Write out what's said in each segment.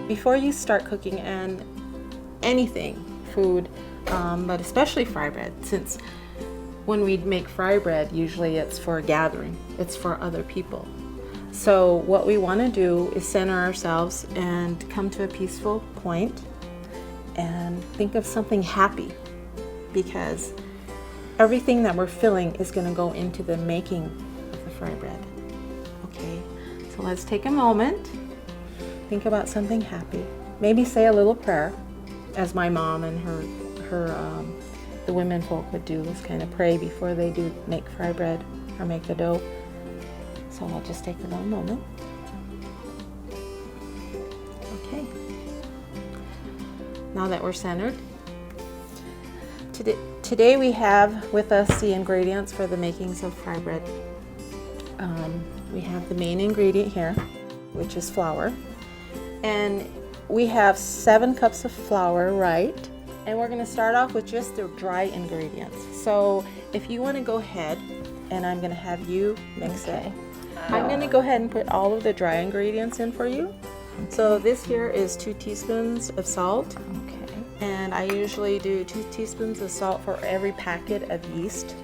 before you start cooking and anything, food, but especially fry bread, since when we make fry bread, usually it's for a gathering, it's for other people. So what we want to do is center ourselves and come to a peaceful point and think of something happy, because everything that we're feeling is going to go into the making of the fry bread. Okay, so let's take a moment, think about something happy, maybe say a little prayer, as my mom and the women folk would do, is kind of pray before they do make fry bread or make the dough. So I'll just take a little moment. Okay. Now that we're centered, today we have with us the ingredients for the makings of fry bread. We have the main ingredient here, which is flour, and we have 7 cups of flour, right? And we're going to start off with just the dry ingredients. So if you want to go ahead, and I'm going to have you mix it. I'm going to go ahead and put all of the dry ingredients in for you. So this here is 2 teaspoons of salt. Okay. And I usually do 2 teaspoons of salt for every packet of yeast.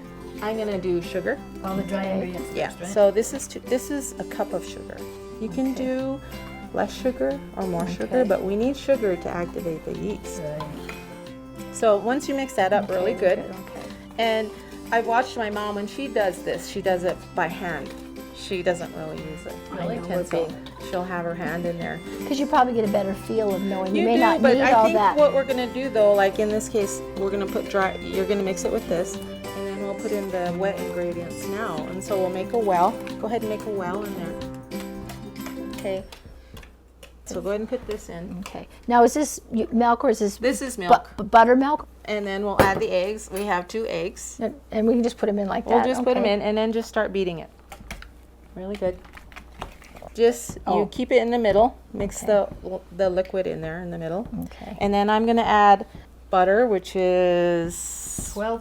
I'm going to do sugar. All the dry ingredients first, Yeah, right? so this is a cup of sugar. You can do less sugar or more sugar, but we need sugar to activate the yeast. Right. So once you mix that up really good, Okay. and I've watched my mom when she does this, she does it by hand. She doesn't really use a Really? utensil. She'll have her hand in there. Because you probably get a better feel of knowing you may do, not but need I all think that. what we're gonna do though, like in this case, we're gonna put dry. You're gonna mix it with this, and then we'll put in the wet ingredients now. And so we'll make a well. Go ahead and make a well in there. Okay. So go ahead and put this in. Okay. Now is this milk or is this? This is milk. Buttermilk? And then we'll add the eggs. We have 2 eggs. And we can just put them in like that? We'll just put them okay. in and then just start beating it. Really good. Just, Oh. you keep it in the middle. Mix the liquid in there in the middle. Okay. And then I'm going to add butter, which is 12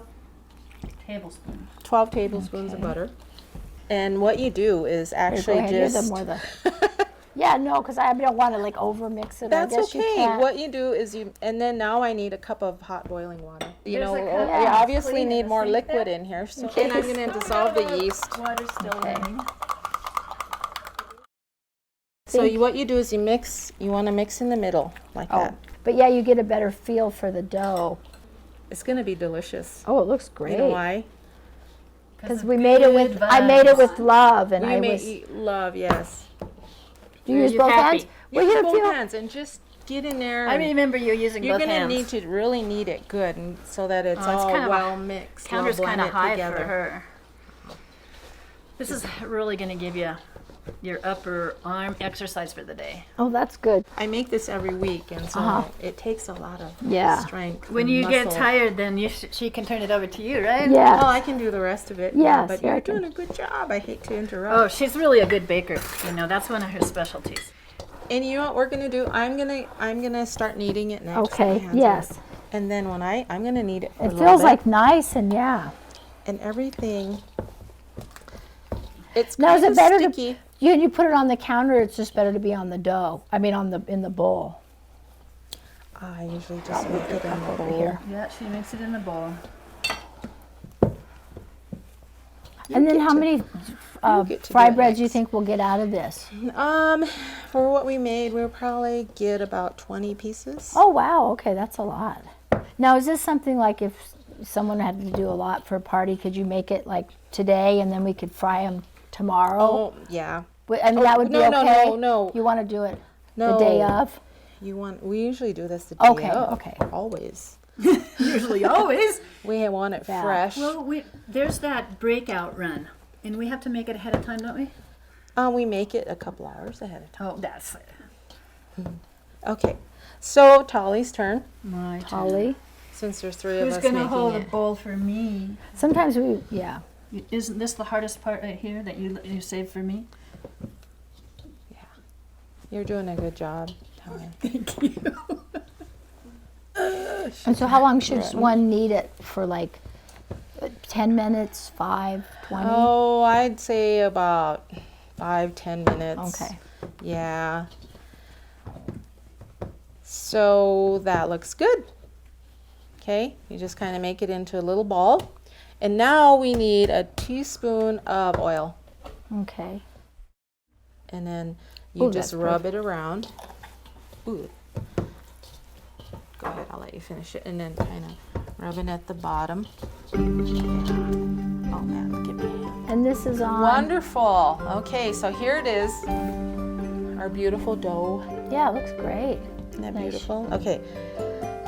tablespoons. 12 tablespoons of butter. And what you do is Here, actually go ahead, you're just... the more the. Yeah, no, because I don't want to like over mix it. That's I guess okay. You can't. What you do is and then now I need a cup of hot boiling water. You There's know, a cup. we Yeah. obviously Put it in need the more sink liquid there. in here. So, and I'm going to dissolve the yeast. Water's still running. So what you do is you want to mix in the middle like Oh, that. but yeah, you get a better feel for the dough. It's going to be delicious. Oh, it looks great. You know why? Because we made it with. I made it with love, and I was. Love, yes. Do you use You're both happy. hands? Use Well, both feel- hands and just get in there. I and remember you using you're both gonna hands. need to really knead it good, and so that it's Oh, it's all kind of a- well mixed. Counter's well kind of blended high together. for her. This is really going to give you your upper arm exercise for the day. Oh, that's good. I make this every week, and so it takes a lot of Yeah. strength. When and you get muscle. tired, then she can turn it over to you, right? Yeah. Oh, I can do the rest of it. Yes, but yeah, I you're can. doing a good job. I hate to interrupt. Oh, she's really a good baker. You know, that's one of her specialties. And you know what we're gonna do? I'm gonna start kneading it next. Okay, My hands are- yes. And then when I'm gonna knead it for a It little feels bit, like nice and yeah. and everything. It's Now is kind it better sticky. to you put it on the counter? It's just better to be on the dough. I mean, in the bowl. I usually just make it in the Over bowl. here. Yeah, she makes it in the bowl. And then how many get to fry do it breads do you next. think we'll get out of this? For what we made, we'll probably get about 20 pieces. Oh wow, okay, that's a lot. Now is this something like if someone had to do a lot for a party, could you make it like today and then we could fry them tomorrow? Oh, yeah. I mean, that would be no, no, okay? no. You want to do it No. the day of? We usually do this the day Okay, of. okay. Always. Usually, always. We want it Yeah. fresh. Well, there's that breakout run, and we have to make it ahead of time, don't we? We make it a couple hours ahead of time. Oh, that's it. Okay. So Tolly's turn, My Holly? since there's 3 of Who's us going to making hold it. the bowl for me? Sometimes yeah. Isn't this the hardest part right here that you saved for me? You're doing a good job, Tolly. Thank you. And so how long should one knead it for, like 10 minutes, 5, 20? Oh, I'd say about 5-10 minutes. Okay. Yeah. So that looks good. Okay, you just kind of make it into a little ball. And now we need a teaspoon of oil. Okay. And then you Ooh, just that's rub it around. Ooh. Go ahead, I'll let you finish it. And then kind of rub it at the bottom. Oh man, give me a hand. And this is on. Wonderful. Okay, so here it is. Our beautiful dough. Yeah, it looks great. Isn't that Nice. beautiful? Okay,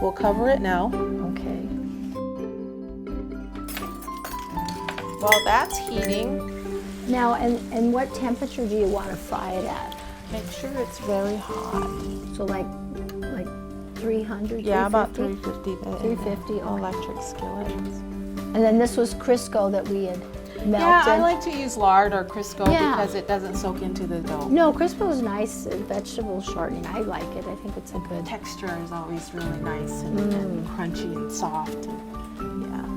we'll cover it now. Okay. While that's heating, Now, and what temperature do you want to fry it at? make sure it's very hot. So like 300? Yeah, about 350? 350. 350, okay. Electric skillets. And then this was Crisco that we had melted. Yeah, I like to use lard or Crisco Yeah. because it doesn't soak into the dough. No, Crisco is nice. Vegetable shortening. I like it. I think it's a good. Texture is always really nice and crunchy and soft. And, yeah.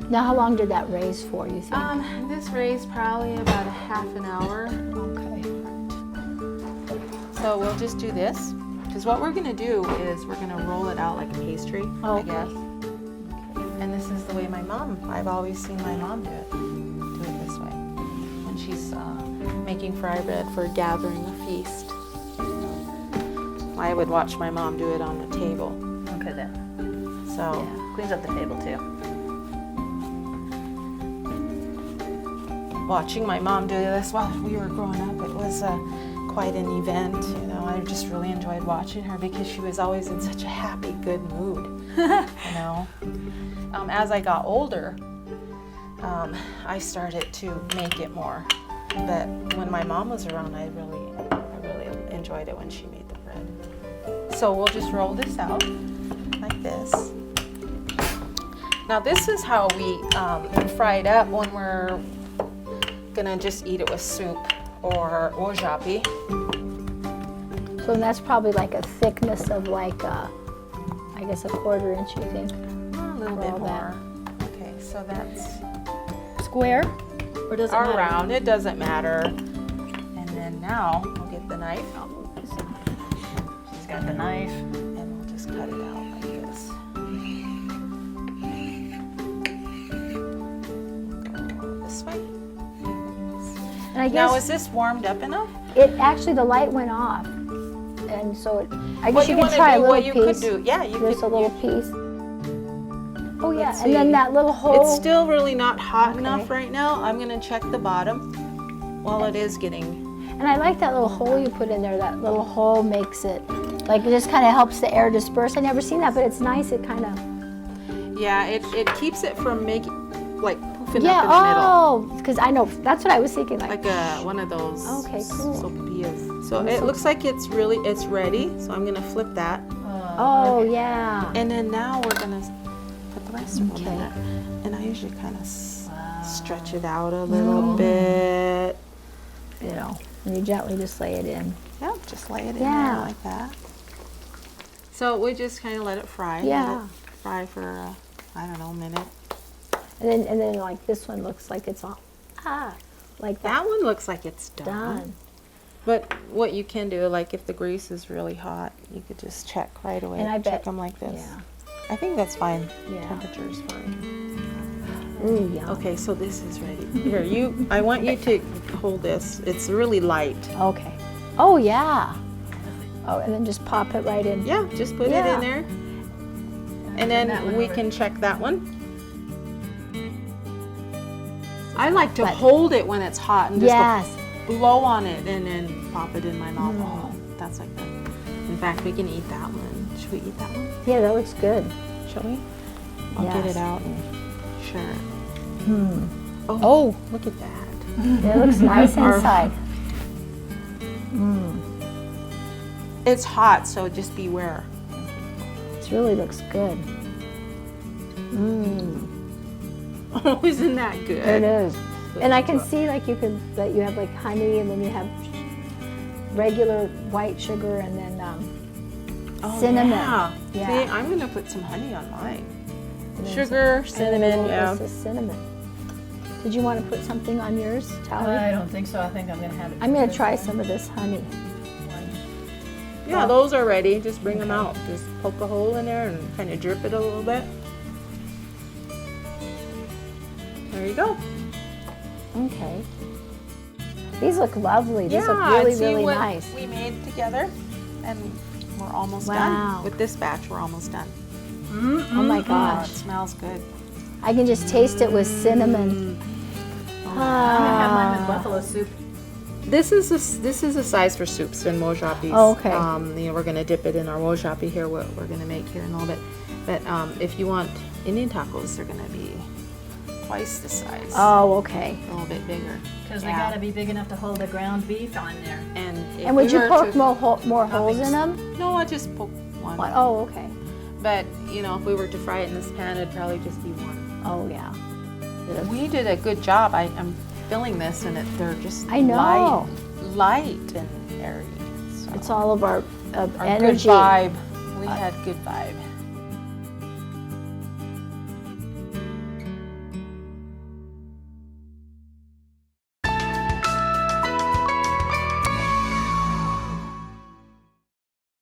Now, how long did that raise for, you think? This raised probably about a half an hour. Okay. So we'll just do this. Because what we're going to do is we're going to roll it out like a pastry, I Okay. guess. And this is the way I've always seen my mom do it this way. When she's making fry bread for gathering a feast. I would watch my mom do it on the table. Okay then. So, Yeah, cleans up the table too. watching my mom do this while we were growing up, it was quite an event. You know, I just really enjoyed watching her because she was always in such a happy, good mood. You know, as I got older, I started to make it more. But when my mom was around, I really enjoyed it when she made the bread. So we'll just roll this out like this. Now this is how we fry it up when we're gonna just eat it with soup or japi. So that's probably like a thickness of like I guess a 1/4 inch, you think? A little For bit all that. more. Okay, so that's Square? Or does it matter? around. It doesn't matter. And then now we'll get the knife She's got the knife. and we'll just cut it out like this. Go this way. And I Now, guess is this warmed up enough? it actually the light went off, and so I guess What you you could try a do, little what you piece. could do, yeah, you Just could. a little piece. Oh yeah, Let's and then see. that little hole. It's still really not hot Okay. enough right now. I'm gonna check the bottom while it is getting. And I like that little hole you put in there. That little hole makes it, like it just kind of helps the air disperse. I never seen that, but it's nice. It kind of. Yeah, it keeps it from making like poofing Yeah. up in the middle. Oh, because I know that's what I was thinking. Like. Like one of those Okay, cool. sopapillas. So it looks like it's ready. So I'm gonna flip that, Oh yeah. and then now we're gonna put the rest of them in Okay. there. And I usually kind of stretch it out a little bit. You know, and you gently just lay it in. Yep, just lay it in Yeah. there like that. So we just kind of let it fry. Yeah. Let it fry for I don't know, a minute. And then like this one looks like it's all like That one looks like it's done. done. But what you can do, like if the grease is really hot, you could just check right away. And I check bet- them like this. Yeah. I think that's fine. Yeah. Temperature's fine. Ooh, yum. Okay, so this is ready. Here, I want you to hold this. It's really light. Okay. Oh yeah. Oh, and then just pop it right in. Yeah, just put it Yeah. in there. And that then one we over. can check that one. I like to But- hold it when it's hot and just go Yes. blow on it and then pop it in my mouth. Oh, that's like that. In fact, we can eat that one. Should we eat that one? Yeah, that looks good. Shall we? I'll get Yes. it out and share it. Oh, Look at that. it looks nice Our- inside. It's hot, so just beware. It really looks good. Oh, isn't that good? It is. And I can see like that you have like honey, and then you have regular white sugar, and then Oh, cinnamon. Yeah. Yeah. See, I'm gonna put some honey on mine. and then Sugar, cinnamon, yeah. This is cinnamon. Did you want to put something on yours, Tally? I don't think so. I think I'm gonna have it. I'm gonna try some of this honey. Yeah, those are ready. Just bring them out. Just poke a hole in there and kind of drip it a little bit. There you go. Okay. These look lovely. These look Yeah, really, see really what nice. we made together, and we're almost Wow. done. With this batch, we're almost done. Oh my Oh, gosh. it smells good. I can just taste it with cinnamon. I'm gonna have mine with Ah. buffalo soup. This is a size for soups and wojapis. Oh, okay. You know, we're gonna dip it in our wojapi here. What we're gonna make here in a little bit. But if you want Indian tacos, they're gonna be twice the size. Oh, okay. A little bit bigger. Because they Yeah. gotta be big enough to hold the ground beef on there. And if And would we you were poke to- more holes in them? No, I just poke one. What? Oh, okay. But you know, if we were to fry it in this pan, it'd probably just be one. Oh, yeah. We did a good job. I'm filling this, and they're just I know. light and airy. So It's all of our our energy. good vibe. We had good vibe.